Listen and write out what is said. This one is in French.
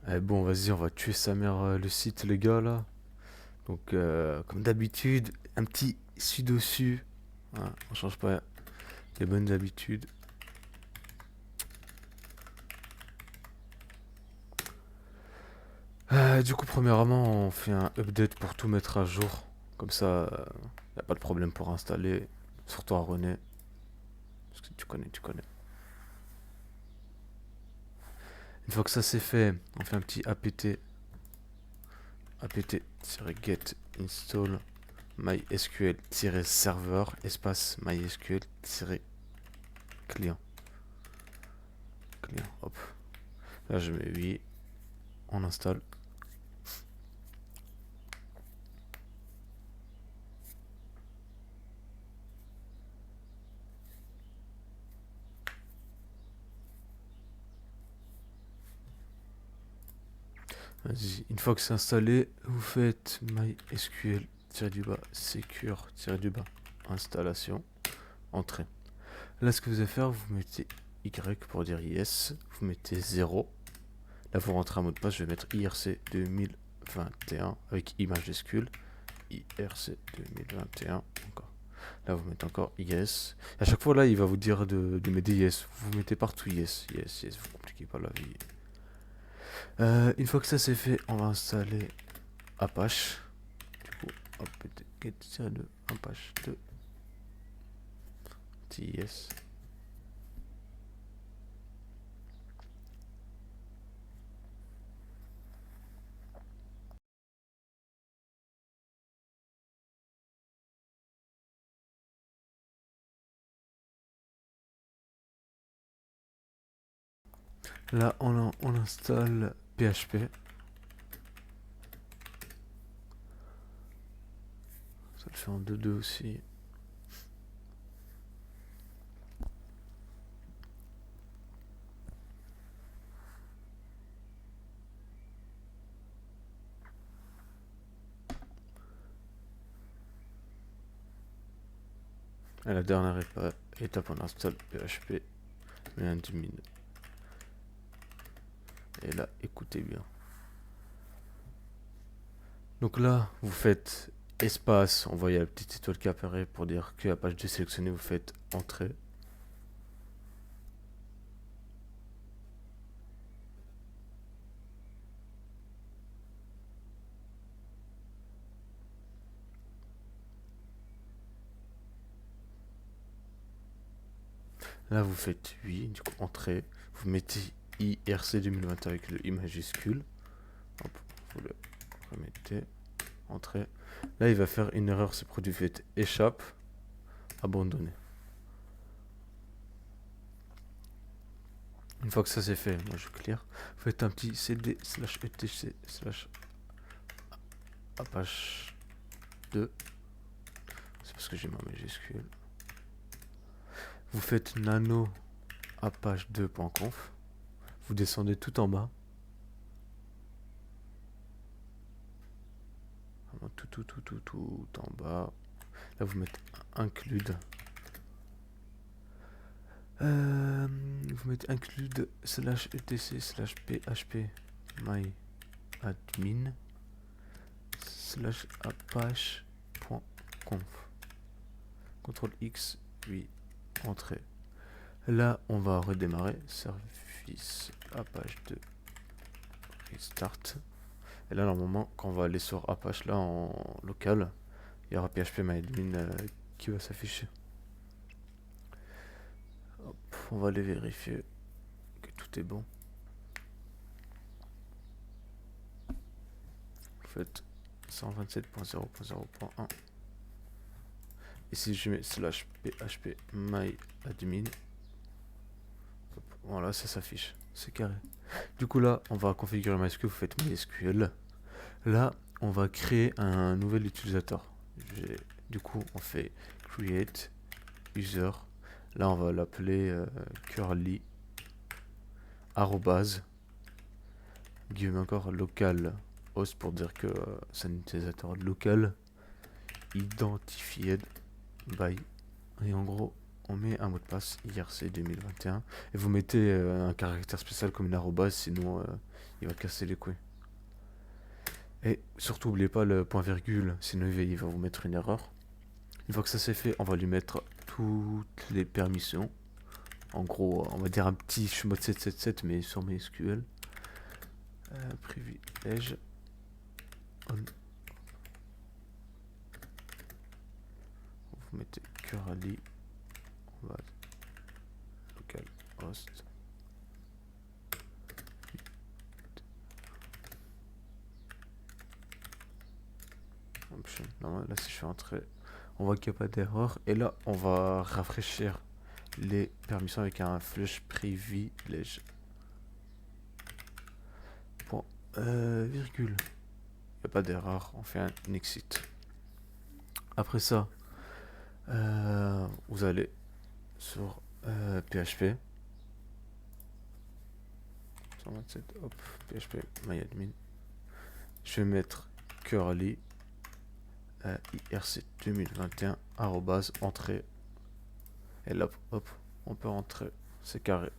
Eh bon, vas-y, on va tuer sa mère le site, les gars, là. Donc, comme d'habitude, un petit sudoku. Hein, on change pas les bonnes habitudes. Du coup, premièrement, on fait un update pour tout mettre à jour. Comme ça, y a pas de problème pour installer. Surtout à René. Parce que tu connais, tu connais. Une fois que ça c'est fait, on fait un petit apt-get install mysql-server espace mysql-client. Client, hop. Là je mets oui, on installe. Vas-y, une fois que c'est installé, vous faites mysql-du-bas secure-du-bas installation, entrée. Là ce que vous allez faire, vous mettez Y pour dire yes, vous mettez 0. Là vous rentrez un mot de passe, je vais mettre IRC 2021 avec I majuscule. IRC 2021 encore. Là vous mettez encore yes. À chaque fois là il va vous dire de mettre yes. Vous mettez partout yes, yes, yes. Vous compliquez pas la vie. Une fois que ça c'est fait, on va installer Apache. Du coup, hop, get-de Apache 2. Petit yes. Là on installe PHP. Ça le fait en 2.2 aussi. Et la dernière étape, on installe PHP mais admin. Et là, écoutez bien. Donc là, vous faites espace, on voit la petite étoile qui apparaît pour dire que la page de sélectionner, vous faites entrée. Là, vous faites oui, du coup, entrée. Vous mettez IRC 2021 avec le I majuscule. Hop, vous le remettez. Entrée. Là, il va faire une erreur, c'est produit. Vous faites échappe, abandonner. Une fois que ça c'est fait, moi je clear. Vous faites un petit cd slash etc slash apache 2. C'est parce que j'ai ma majuscule. Vous faites nano apache2.conf. Vous descendez tout en bas. Tout en bas. Là, vous mettez include. Vous mettez include slash etc slash php my admin slash apache.conf. CTRL X, oui, entrée. Là, on va redémarrer. Service Apache 2 restart. Et là, normalement, quand on va aller sur Apache là en local, il y aura PHP MyAdmin qui va s'afficher. On va aller vérifier que tout est bon. Vous faites 127.0.0.1. Et si je mets slash php myadmin, voilà, ça s'affiche. C'est carré. Du coup, là, on va configurer MySQL. Vous faites MySQL. Là, on va créer un nouvel utilisateur. Du coup, on fait create user. Là, on va l'appeler curly arrobase guillemets encore local host pour dire que c'est un utilisateur local identified by. Et en gros, on met un mot de passe IRC 2021 et vous mettez un caractère spécial comme une arrobase, sinon il va casser les couilles. Et surtout n'oubliez pas le point virgule, sinon il va vous mettre une erreur. Une fois que ça c'est fait, on va lui mettre toutes les permissions. En gros, on va dire un petit chmod 777 mais sur MySQL. Privilège on. Vous mettez curly on va localhost option. Non, là si je fais entrer, on voit qu'il n'y a pas d'erreur et là on va rafraîchir les permissions avec un flush privilège point virgule. Il n'y a pas d'erreur, on fait un exit. Après ça, vous allez sur PHP 127, hop, PHP myadmin. Je vais mettre curly IRC 2021 arrobase entrée et là hop on peut rentrer, c'est carré.